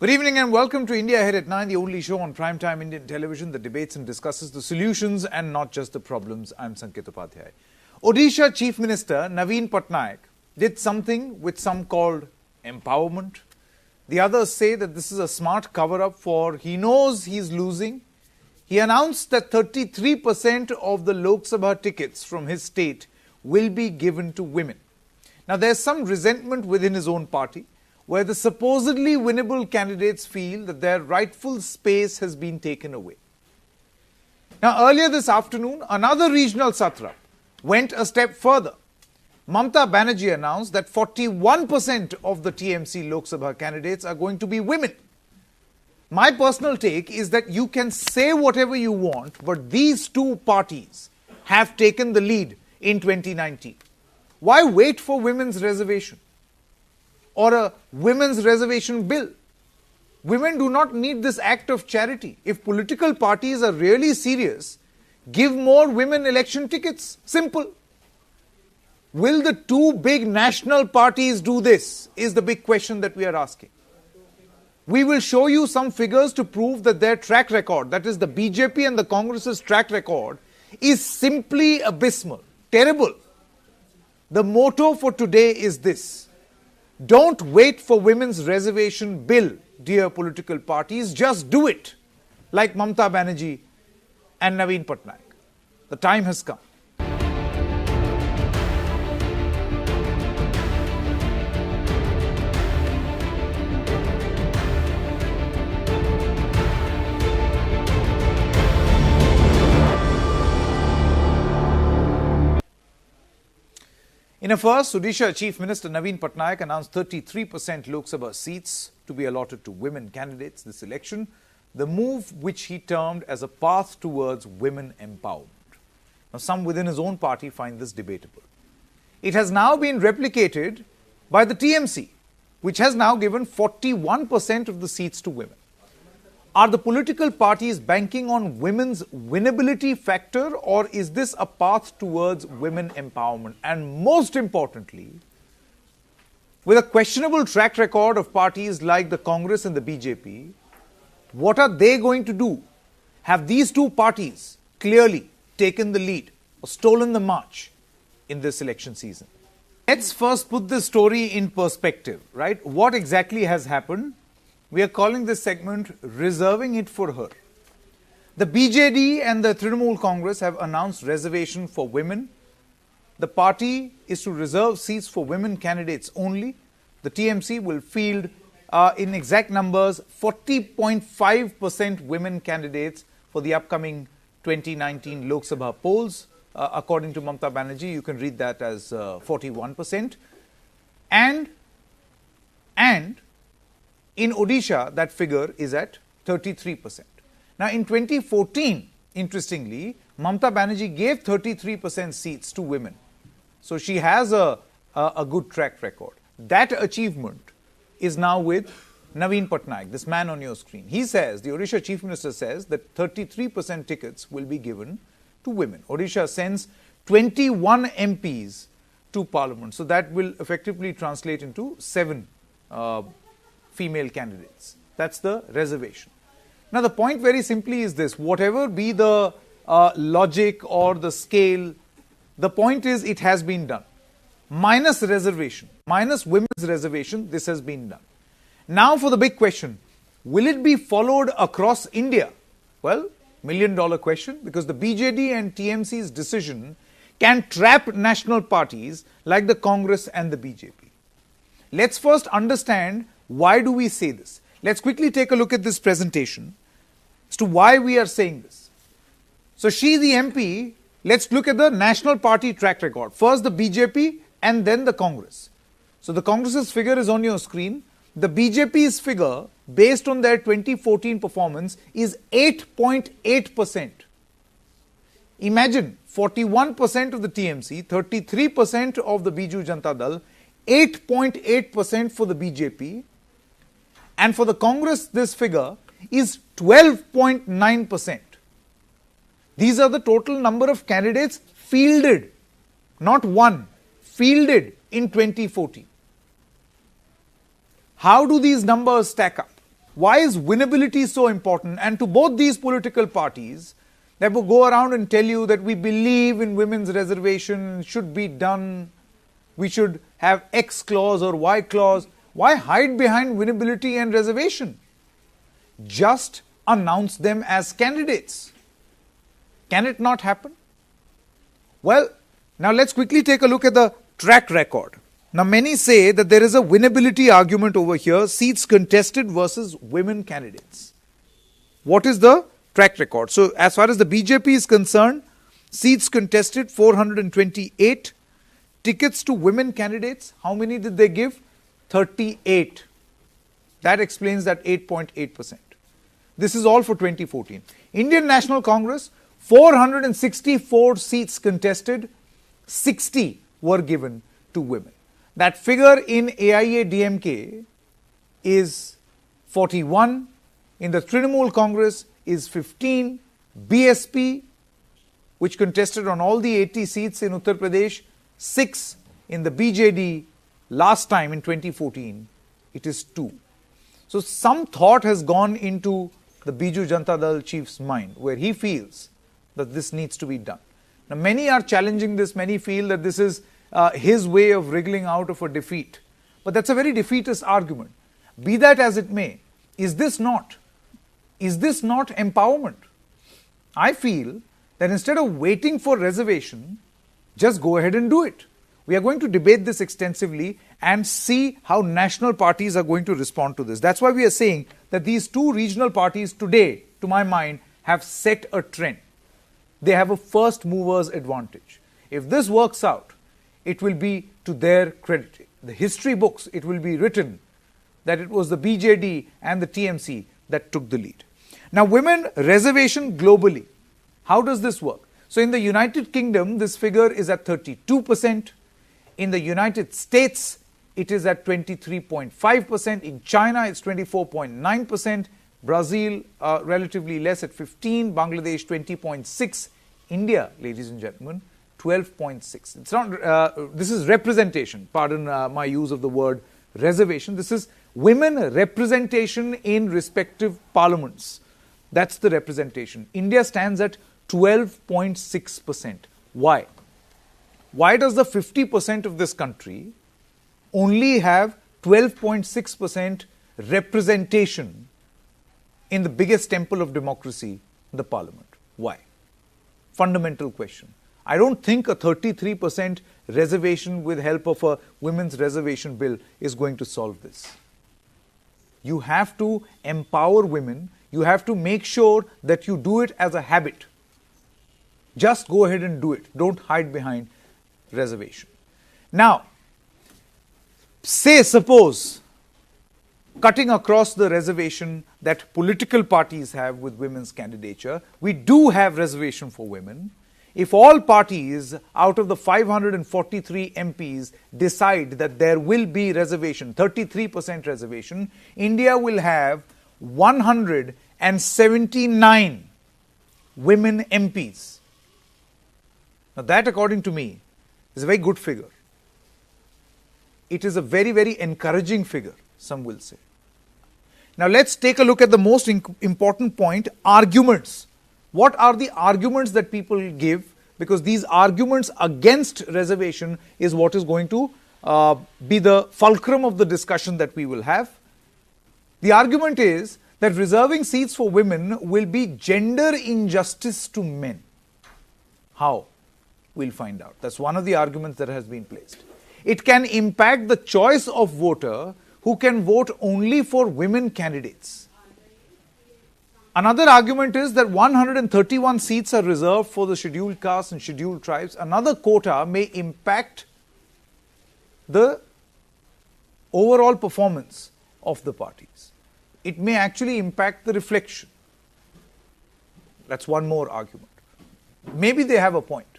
Good evening and welcome to India Ahead at 9, the only show on primetime Indian television that debates and discusses the solutions and not just the problems. I'm Sanket Upadhyay. Odisha Chief Minister Naveen Patnaik did something which some called empowerment. The others say that this is a smart cover-up for he knows he's losing. He announced that 33% of the Lok Sabha tickets from his state will be given to women. Now there's some resentment within his own party, where the supposedly winnable candidates feel that their rightful space has been taken away. Now earlier this afternoon, another regional satrap went a step further. Mamata Banerjee announced that 41% of the TMC Lok Sabha candidates are going to be women. My personal take is that you can say whatever you want, but these two parties have taken the lead in 2019. Why wait for women's reservation or a women's reservation bill? Women do not need this act of charity. If political parties are really serious, give more women election tickets. Simple. Will the two big national parties do this? Is the big question that we are asking. We will show you some figures to prove that their track record, that is the BJP and the Congress's track record, is simply abysmal, terrible. The motto for today is this: don't wait for women's reservation bill, dear political parties. Just do it, like Mamata Banerjee and Naveen Patnaik. The time has come. In a first, Odisha Chief Minister Naveen Patnaik announced 33% Lok Sabha seats to be allotted to women candidates this election, the move which he termed as a path towards women empowerment. Now, some within his own party find this debatable. It has now been replicated by the TMC, which has now given 41% of the seats to women. Are the political parties banking on women's winnability factor, or is this a path towards women empowerment? And most importantly, with a questionable track record of parties like the Congress and the BJP, what are they going to do? Have these two parties clearly taken the lead or stolen the march in this election season? Let's first put this story in perspective, right? What exactly has happened? We are calling this segment Reserving It for Her. The BJD and the Trinamool Congress have announced reservation for women. The party is to reserve seats for women candidates only. The TMC will field, in exact numbers, 40.5% women candidates for the upcoming 2019 Lok Sabha polls. According to Mamata Banerjee, you can read that as 41%. And in Odisha, that figure is at 33%. Now, in 2014, interestingly, Mamata Banerjee gave 33% seats to women. So she has a good track record. That achievement is now with Naveen Patnaik, this man on your screen. He says, the Odisha Chief Minister says that 33% tickets will be given to women. Odisha sends 21 MPs to Parliament. So that will effectively translate into 7 female candidates. That's the reservation. Now the point very simply is this: whatever be the logic or the scale, the point is it has been done. Minus reservation, minus women's reservation, this has been done. Now for the big question, will it be followed across India? Well, million-dollar question, because the BJD and TMC's decision can trap national parties like the Congress and the BJP. Let's first understand, why do we say this? Let's quickly take a look at this presentation as to why we are saying this. So she, the MP, let's look at the national party track record. First the BJP and then the Congress. So the Congress's figure is on your screen. The BJP's figure, based on their 2014 performance, is 8.8%. Imagine 41% of the TMC, 33% of the Biju Janata Dal, 8.8% for the BJP. And for the Congress, this figure is 12.9%. These are the total number of candidates fielded, not won, fielded in 2014. How do these numbers stack up? Why is winnability so important? And to both these political parties, they will go around and tell you that we believe in women's reservation, should be done, we should have X clause or Y clause. Why hide behind winnability and reservation? Just announce them as candidates. Can it not happen? Well, now let's quickly take a look at the track record. Now, many say that there is a winnability argument over here, seats contested versus women candidates. What is the track record? So, as far as the BJP is concerned, seats contested 428, tickets to women candidates, how many did they give? 38. That explains that 8.8%. This is all for 2014. Indian National Congress, 464 seats contested, 60 were given to women. That figure in AIA-DMK is 41, in the Trinamool Congress is 15, BSP, which contested on all the 80 seats in Uttar Pradesh, 6, in the BJD last time in 2014, it is 2. So some thought has gone into the Biju Janata Dal chief's mind, where he feels that this needs to be done. Now, many are challenging this, many feel that this is his way of wriggling out of a defeat. But that's a very defeatist argument. Be that as it may, is this not empowerment? I feel that instead of waiting for reservation, just go ahead and do it. We are going to debate this extensively and see how national parties are going to respond to this. That's why we are saying that these two regional parties today, to my mind, have set a trend. They have a first mover's advantage. If this works out, it will be to their credit. The history books, it will be written that it was the BJD and the TMC that took the lead. Now, women reservation globally. How does this work? So, in the United Kingdom, this figure is at 32%. In the United States, it is at 23.5%. In China, it's 24.9%. Brazil, relatively less at 15%. Bangladesh, 20.6%. India, ladies and gentlemen, 12.6. It's not. This is representation. Pardon my use of the word reservation. This is women representation in respective parliaments. That's the representation. India stands at 12.6%. Why? Why does the 50% of this country only have 12.6% representation in the biggest temple of democracy, the parliament? Why? Fundamental question. I don't think a 33% reservation with help of a women's reservation bill is going to solve this. You have to empower women. You have to make sure that you do it as a habit. Just go ahead and do it. Don't hide behind reservation. Now, suppose, cutting across the reservation that political parties have with women's candidature, we do have reservation for women. If all parties out of the 543 MPs decide that there will be reservation, 33% reservation, India will have 179 women MPs. Now that, according to me, is a very good figure. It is a very, very encouraging figure, some will say. Now let's take a look at the most important point, arguments. What are the arguments that people give? Because these arguments against reservation is what is going to be the fulcrum of the discussion that we will have. The argument is that reserving seats for women will be gender injustice to men. How? We'll find out. That's one of the arguments that has been placed. It can impact the choice of voter who can vote only for women candidates. Another argument is that 131 seats are reserved for the scheduled castes and scheduled tribes. Another quota may impact the overall performance of the parties. It may actually impact the reflection. That's one more argument. Maybe they have a point,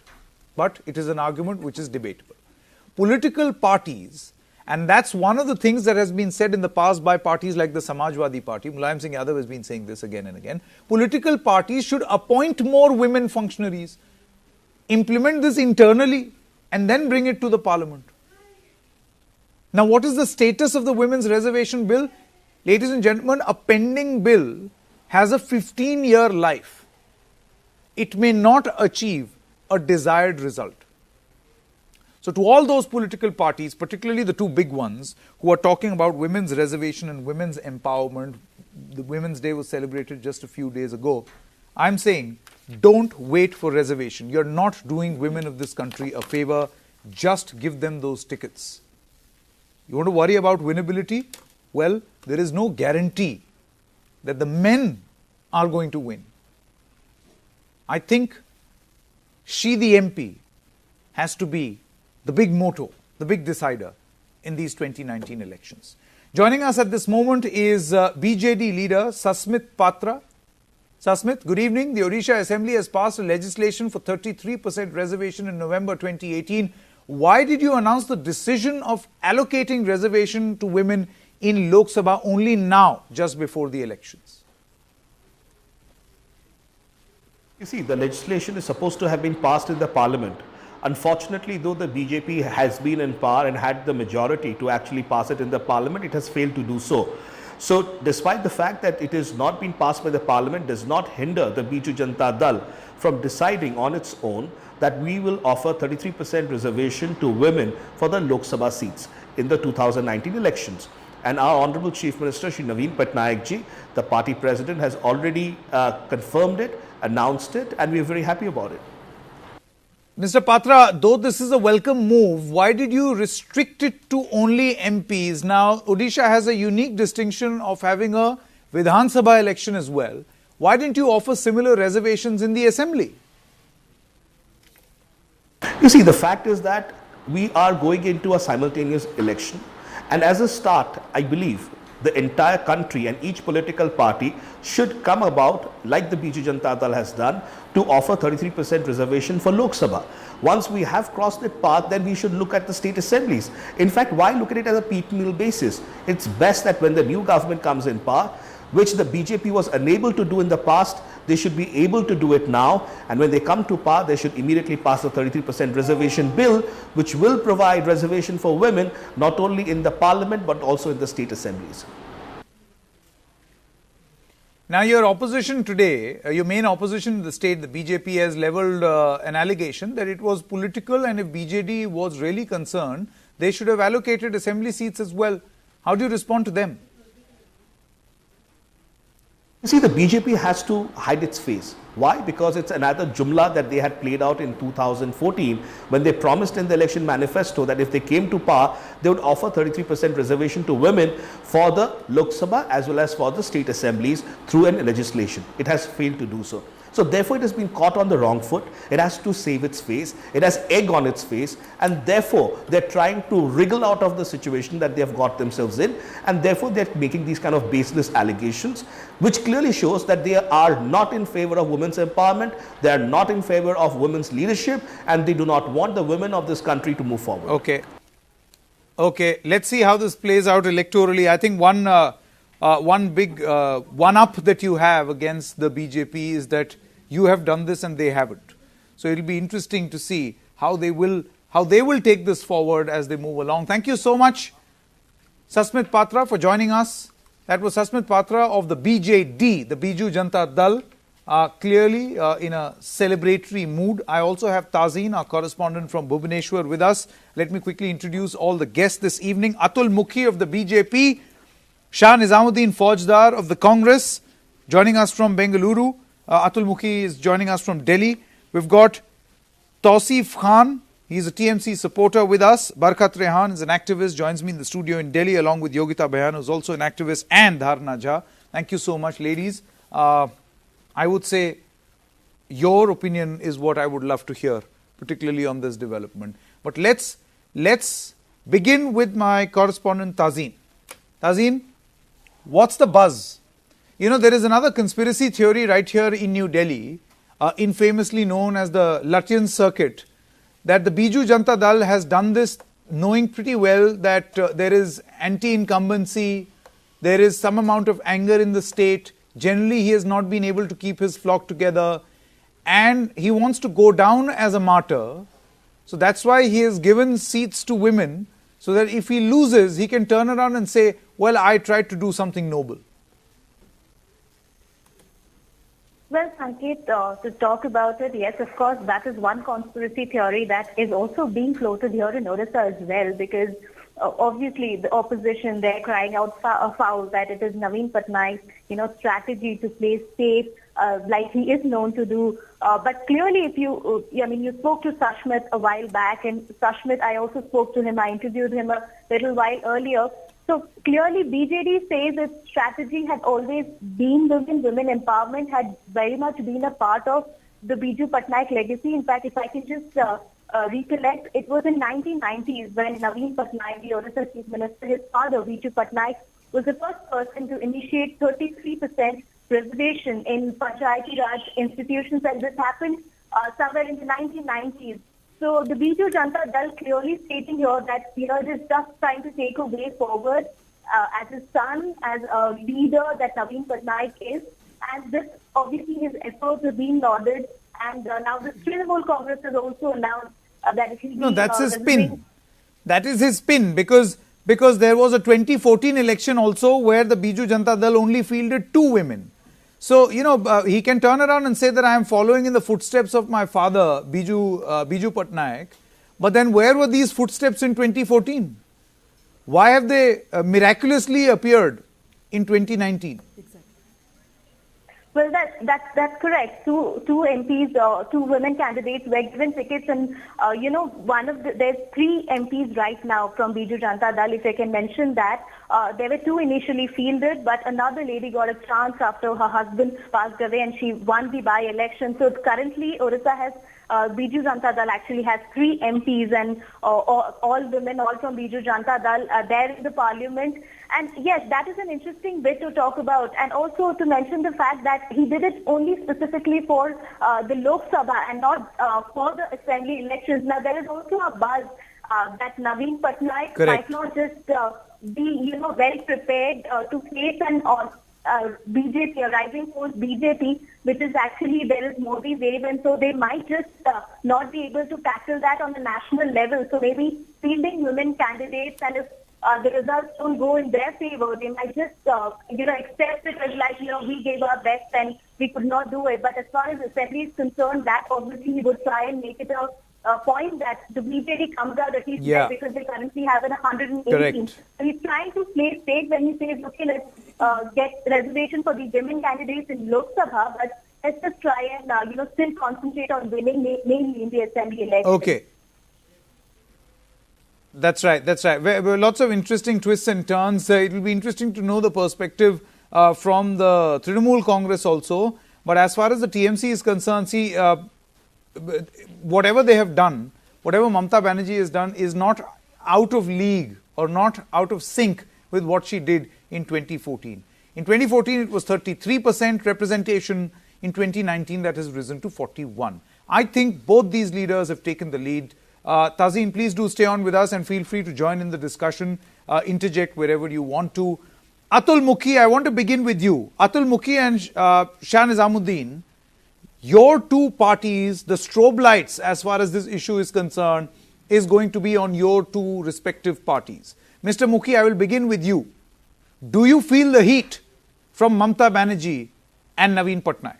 but it is an argument which is debatable. Political parties, and that's one of the things that has been said in the past by parties like the Samajwadi Party. Mulayam Singh Yadav has been saying this again and again. Political parties should appoint more women functionaries, implement this internally, and then bring it to the parliament. Now, what is the status of the women's reservation bill? Ladies and gentlemen, a pending bill has a 15-year life. It may not achieve a desired result. So to all those political parties, particularly the two big ones, who are talking about women's reservation and women's empowerment, the Women's Day was celebrated just a few days ago, I'm saying, don't wait for reservation. You're not doing women of this country a favor. Just give them those tickets. You want to worry about winnability? Well, there is no guarantee that the men are going to win. I think she, the MP, has to be the big motto, the big decider in these 2019 elections. Joining us at this moment is BJD leader Sasmit Patra. Sasmit, good evening. The Odisha Assembly has passed a legislation for 33% reservation in November 2018. Why did you announce the decision of allocating reservation to women in Lok Sabha only now, just before the elections? You see, the legislation is supposed to have been passed in the parliament. Unfortunately, though the BJP has been in power and had the majority to actually pass it in the parliament, it has failed to do so. So, despite the fact that it is not been passed by the parliament, does not hinder the Biju Janata Dal from deciding on its own that we will offer 33% reservation to women for the Lok Sabha seats in the 2019 elections. And our Honorable Chief Minister, Shri Naveen Patnaik ji, the party president, has already confirmed it, announced it, and we are very happy about it. Mr. Patra, though this is a welcome move, why did you restrict it to only MPs? Now, Odisha has a unique distinction of having a Vidhan Sabha election as well. Why didn't you offer similar reservations in the assembly? You see, the fact is that we are going into a simultaneous election. And as a start, I believe the entire country and each political party should come about, like the Biju Janata Dal has done, to offer 33% reservation for Lok Sabha. Once we have crossed that path, then we should look at the state assemblies. In fact, why look at it as a piecemeal basis? It's best that when the new government comes in power, which the BJP was unable to do in the past, they should be able to do it now. And when they come to power, they should immediately pass the 33% reservation bill, which will provide reservation for women, not only in the parliament, but also in the state assemblies. Now, your opposition today, your main opposition in the state, the BJP, has levelled an allegation that it was political, and if BJD was really concerned, they should have allocated assembly seats as well. How do you respond to them? You see, the BJP has to hide its face. Why? Because it's another jumla that they had played out in 2014 when they promised in the election manifesto that if they came to power, they would offer 33% reservation to women for the Lok Sabha as well as for the state assemblies through an legislation. It has failed to do so. So therefore, it has been caught on the wrong foot. It has to save its face. It has egg on its face. And therefore, they're trying to wriggle out of the situation that they have got themselves in. And therefore, they're making these kind of baseless allegations, which clearly shows that they are not in favor of women's empowerment. They are not in favor of women's leadership. And they do not want the women of this country to move forward. Okay. Let's see how this plays out electorally. I think one big one-up that you have against the BJP is that you have done this and they haven't. So it'll be interesting to see how they will take this forward as they move along. Thank you so much, Sasmit Patra, for joining us. That was Sasmit Patra of the BJD, the Biju Janata Dal, clearly in a celebratory mood. I also have Tazeen, our correspondent from Bhubaneswar, with us. Let me quickly introduce all the guests this evening. Atul Mukhi of the BJP, Shah Nizamuddin Faujdar of the Congress, joining us from Bengaluru. Atul Mukhi is joining us from Delhi. We've got Tausif Khan. He's a TMC supporter with us. Barkat Rehan is an activist, joins me in the studio in Delhi along with Yogita Bayan, who's also an activist, and Dharna Jha. Thank you so much, ladies. I would say your opinion is what I would love to hear, particularly on this development. But let's begin with my correspondent Tazeen. Tazeen, what's the buzz? You know, there is another conspiracy theory right here in New Delhi, infamously known as the Latian Circuit, that the Biju Janata Dal has done this knowing pretty well that there is anti-incumbency, there is some amount of anger in the state. Generally, he has not been able to keep his flock together, and he wants to go down as a martyr. So that's why he has given seats to women, so that if he loses, he can turn around and say, well, I tried to do something noble? Well, Sanket, to talk about it, yes, of course, that is one conspiracy theory that is also being floated here in Odisha as well, because obviously the opposition, they're crying out foul that it is Naveen Patnaik's, strategy to play safe, like he is known to do. But clearly, if you, you spoke to Sashmit a while back, and Sashmit, I also spoke to him, I interviewed him a little while earlier. So clearly, BJD says its strategy had always been women empowerment, had very much been a part of the Biju Patnaik legacy. In fact, if I can just recollect, it was in 1990s when Naveen Patnaik, the Odisha Chief Minister, his father, Biju Patnaik, was the first person to initiate 33% reservation in Panchayati Raj institutions, and this happened somewhere in the 1990s. So the Biju Janata Dal clearly stating here that it is just trying to take a way forward as his son, as a leader that Naveen Patnaik is. And this, obviously, his efforts are being lauded. And now the Trinamool Congress has also announced that it will be... No, that's his spin. That is his spin, because there was a 2014 election also where the Biju Janata Dal only fielded 2 women. So, he can turn around and say that I am following in the footsteps of my father, Biju Patnaik. But then where were these footsteps in 2014? Why have they miraculously appeared in 2019? Well, that's correct. Two MPs, 2 women candidates were given tickets, and there's 3 MPs right now from Biju Janata Dal. If I can mention that, there were 2 initially fielded, but another lady got a chance after her husband passed away, and she won the by-election. So currently, Odisha has Biju Janata Dal actually has 3 MPs, and all women, all from Biju Janata Dal, there in the parliament. And yes, that is an interesting bit to talk about, and also to mention the fact that he did it only specifically for the Lok Sabha and not for the assembly elections. Now, there is also a buzz that Naveen Patnaik might not just be, well prepared to face an BJP, a rising force BJP, which is actually, there is Modi wave, and so they might just not be able to tackle that on the national level. So maybe fielding women candidates, and if the results don't go in their favor, they might just, accept it as like, we gave our best and we could not do it. But as far as assembly is concerned, that obviously he would try and make it a point that the BJD comes out at least there, because they currently have an 118. Correct. So he's trying to play safe when he says, okay, let's get reservation for the women candidates in Lok Sabha, but let's just try and, still concentrate on winning mainly in the assembly election. Okay. That's right. Lots of interesting twists and turns. It will be interesting to know the perspective from the Trinamool Congress also. But as far as the TMC is concerned, see, whatever they have done, whatever Mamata Banerjee has done is not out of league or not out of sync with what she did in 2014. In 2014, it was 33% representation. In 2019, that has risen to 41%. I think both these leaders have taken the lead. Tazeen, please do stay on with us and feel free to join in the discussion, interject wherever you want to. Atul, Mukhi, I want to begin with you. Atul, Mukhi and Shah Nizamuddin, your 2 parties, the strobe lights as far as this issue is concerned, is going to be on your 2 respective parties. Mr. Mukhi, I will begin with you. Do you feel the heat from Mamata Banerjee and Naveen Patnaik?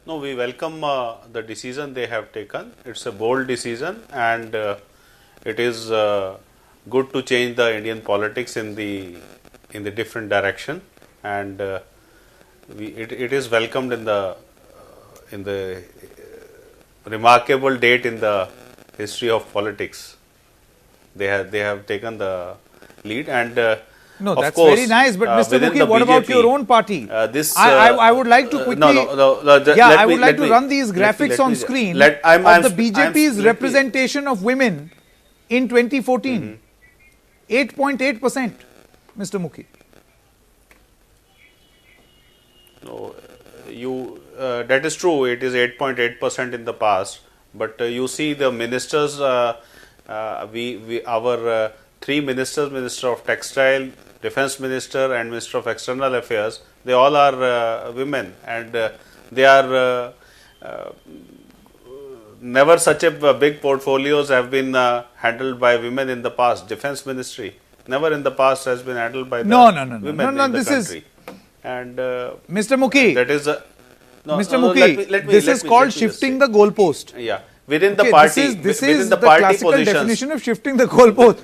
No, we welcome the decision they have taken. It's a bold decision, and it is good to change the Indian politics in the different direction, and it is welcomed in the remarkable date in the history of politics. They have taken the lead, and no, of that's course, very nice. But Mr. Mukhi, what BJP, about your own party? I would like to quickly. I would like to run these graphics on screen of the BJP's representation of women in 2014. 8.8%, Mr. Mukhi. No, that is true. It is 8.8% in the past. But you see, the ministers, our 3 ministers, Minister of Textile, Defence Minister and Minister of External Affairs, they all are women, and they are never such a big portfolios have been handled by women in the past. Defense Ministry never in the past has been handled by the women in the country. And Mr. Mukhi, that is a Mr. Mukhi, this is called shifting the goalpost. Yeah, within the party, this within is the the party classical positions. definition of shifting the goalpost.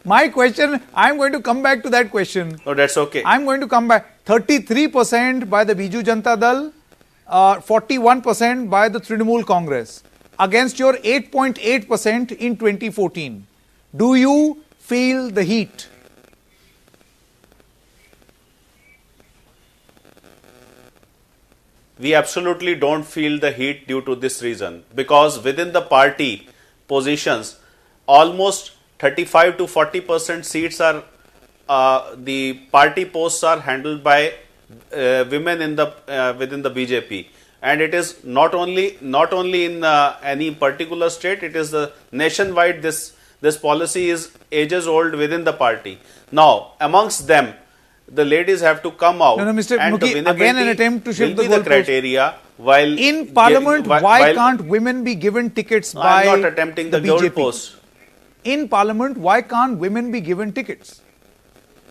My question, I am going to come back to that question. Oh, that's okay. I am going to come back. 33% by the Biju Janata Dal, 41% by the Trinamool Congress against your 8.8% in 2014. Do you feel the heat? We absolutely don't feel the heat due to this reason, because within the party positions, almost 35 to 40% seats are the party posts are handled by women in the within the BJP, and it is not only in any particular state, it is the nationwide. This policy is ages old within the party. Now amongst them, the ladies have to come out. Mr. And Mukhi, again an attempt to shift the goalpost criteria. While in Parliament, why can't women be given tickets by I'm not attempting the goalpost. In Parliament, why can't women be given tickets?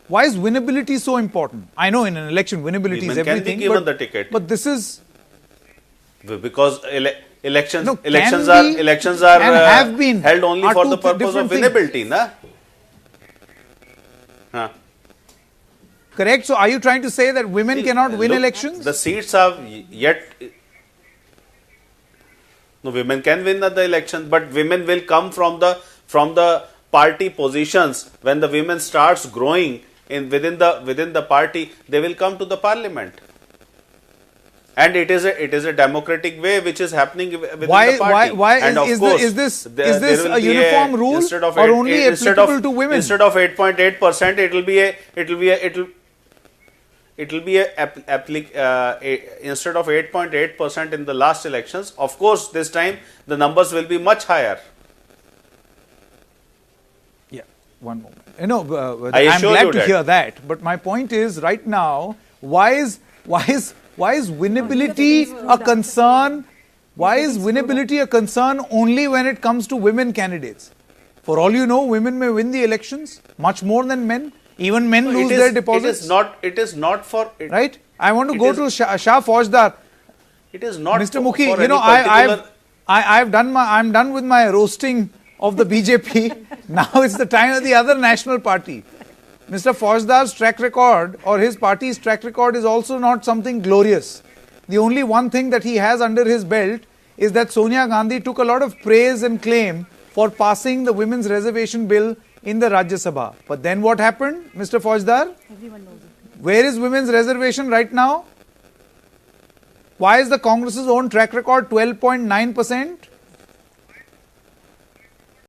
Why is winnability so important? I know in an election, winnability is everything. Can be given the ticket. But this is because elections are and have been held only for the purpose of winnability, na? Huh. Correct. So, are you trying to say that women cannot win elections? The seats are yet. No, women can win the election, but women will come from the party positions. When the women starts growing within the party, they will come to the parliament. And it is a democratic way which is happening within the party. Why and is this a uniform rule or only applicable to women? Instead of 8.8%, instead of 8.8% in the last elections. Of course, this time the numbers will be much higher. Yeah, one moment. I'm glad to hear that. But my point is, right now, why is winnability a concern? Why is winnability a concern only when it comes to women candidates? For all you know, women may win the elections much more than men. Even men lose their deposits. It is not for it, right. I want to go to Shah Faujdar. It is not. Mr. Mukhi, I'm done with my roasting of the BJP. Now it's the time of the other national party. Mr. Faujdar's track record or his party's track record is also not something glorious. The only one thing that he has under his belt is that Sonia Gandhi took a lot of praise and claim for passing the women's reservation bill in the Rajya Sabha. But then what happened, Mr. Faujdar? Everyone knows it. Where is women's reservation right now? Why is the Congress's own track record 12.9%?